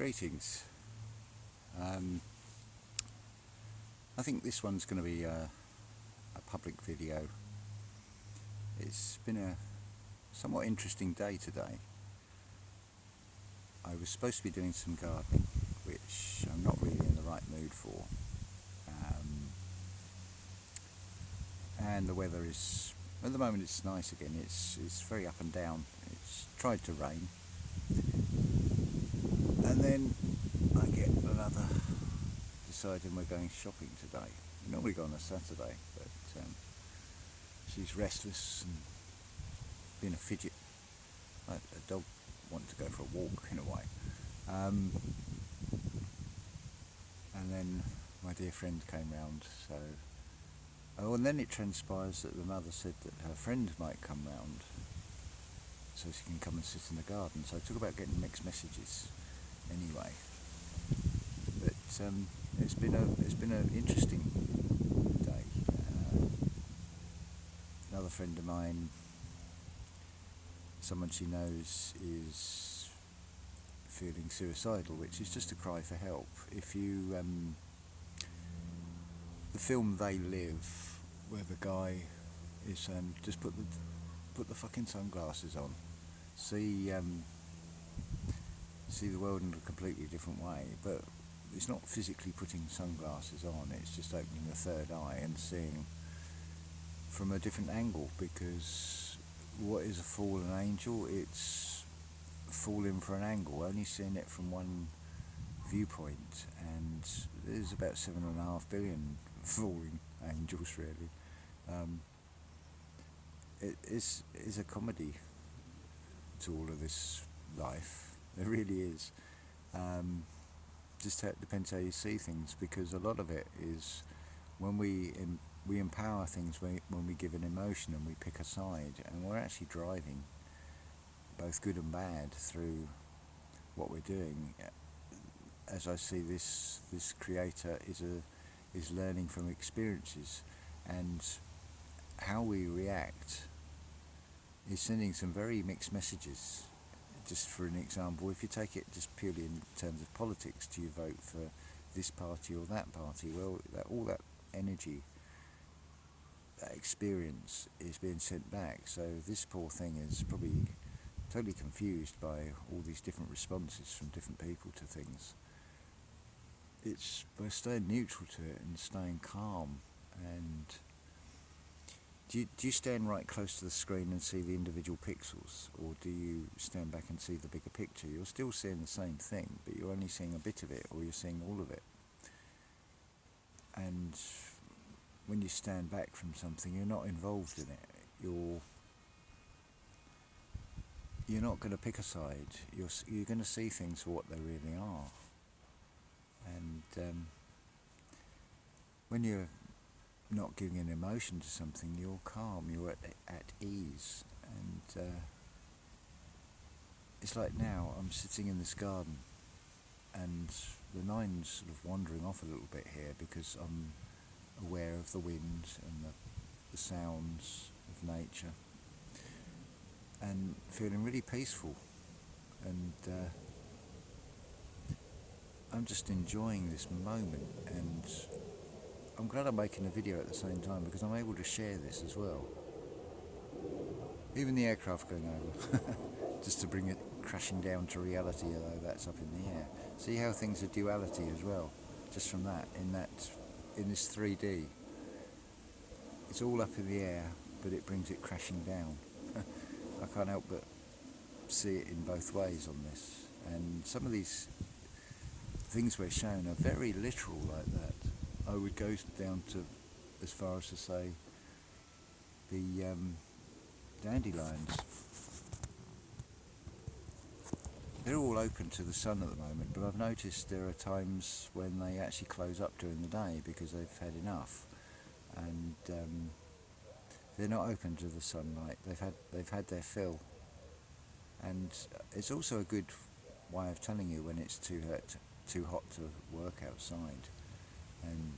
Greetings. Um, I think this one's going to be a public video. It's been a somewhat interesting day today. I was supposed to be doing some gardening, which I'm not really in the right mood for. And the weather is, at the moment it's nice again. It's very up and down. It's tried to rain. And then I get another deciding we're going shopping today. We normally go on a Saturday, but she's restless and being a fidget. A dog wants to go for a walk in a way. And then my dear friend came round, and then it transpires that the mother said that her friend might come round so she can come and sit in the garden. So I talk about getting mixed messages anyway. But it's been an interesting day. Another friend of mine, someone she knows, is feeling suicidal, which is just a cry for help. If you the film They Live, where the guy is saying, just put the fucking sunglasses on, see the world in a completely different way. But it's not physically putting sunglasses on, it's just opening the third eye and seeing from a different angle, because what is a fallen angel? It's falling for an angle, only seeing it from one viewpoint, and there's about 7.5 billion falling angels really. It is a comedy to all of this life. It really is. Just depends how you see things, because a lot of it is when we empower things when we give an emotion and we pick a side, and we're actually driving both good and bad through what we're doing. As I see this creator is learning from experiences, and how we react is sending some very mixed messages. Just for an example, if you take it just purely in terms of politics, do you vote for this party or that party? Well, all that energy, that experience is being sent back. So this poor thing is probably totally confused by all these different responses from different people to things. It's by staying neutral to it and staying calm. And do you stand right close to the screen and see the individual pixels, or do you stand back and see the bigger picture? You're still seeing the same thing, but you're only seeing a bit of it, or you're seeing all of it. And when you stand back from something, you're not involved in it. You're not going to pick a side. You're going to see things for what they really are. And when you're not giving an emotion to something, you're calm, you're at ease. And it's like now I'm sitting in this garden, and the mind's sort of wandering off a little bit here, because I'm aware of the wind and the sounds of nature, and feeling really peaceful. And I'm just enjoying this moment, and I'm glad I'm making a video at the same time, because I'm able to share this as well. Even the aircraft going over, just to bring it crashing down to reality, although that's up in the air. See how things are duality as well, just from that, in this 3D. It's all up in the air, but it brings it crashing down. I can't help but see it in both ways on this. And some of these things we're shown are very literal like that. I would go down to as far as to say the dandelions. They're all open to the sun at the moment, but I've noticed there are times when they actually close up during the day because they've had enough, and they're not open to the sunlight. They've had their fill, and it's also a good way of telling you when it's too hot to work outside, and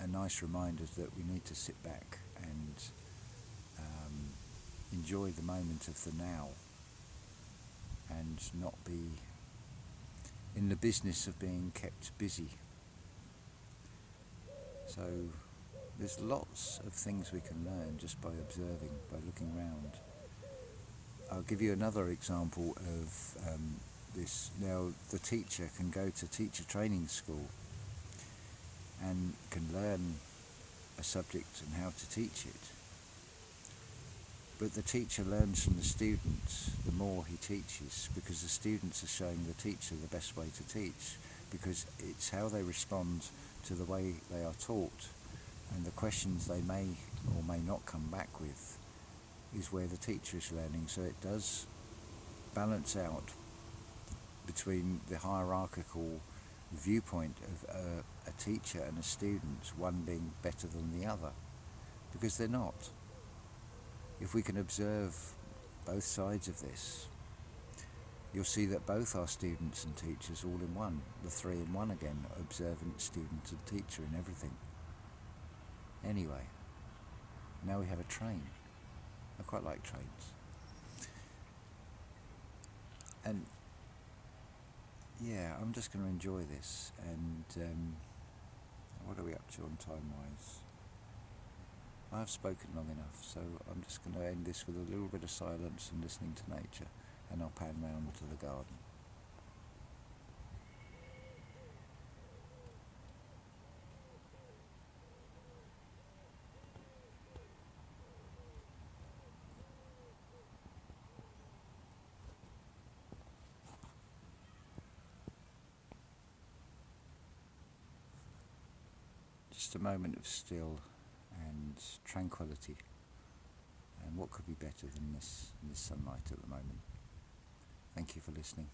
a nice reminder that we need to sit back and enjoy the moment of the now, and not be in the business of being kept busy. So there's lots of things we can learn just by observing, by looking round. I'll give you another example of this. Now, the teacher can go to teacher training school and can learn a subject and how to teach it. But the teacher learns from the students the more he teaches, because the students are showing the teacher the best way to teach, because it's how they respond to the way they are taught, and the questions they may or may not come back with is where the teacher is learning. So it does balance out between the hierarchical viewpoint of a teacher and a student, one being better than the other, because they're not. If we can observe both sides of this, you'll see that both are students and teachers all in one, the three in one again, observant, student and teacher in everything. Anyway, now we have a train. I quite like trains. And yeah, I'm just going to enjoy this. And what are we up to on time-wise? I've spoken long enough, so I'm just going to end this with a little bit of silence and listening to nature, and I'll pan round to the garden. Just a moment of still and tranquility. And what could be better than this sunlight at the moment? Thank you for listening.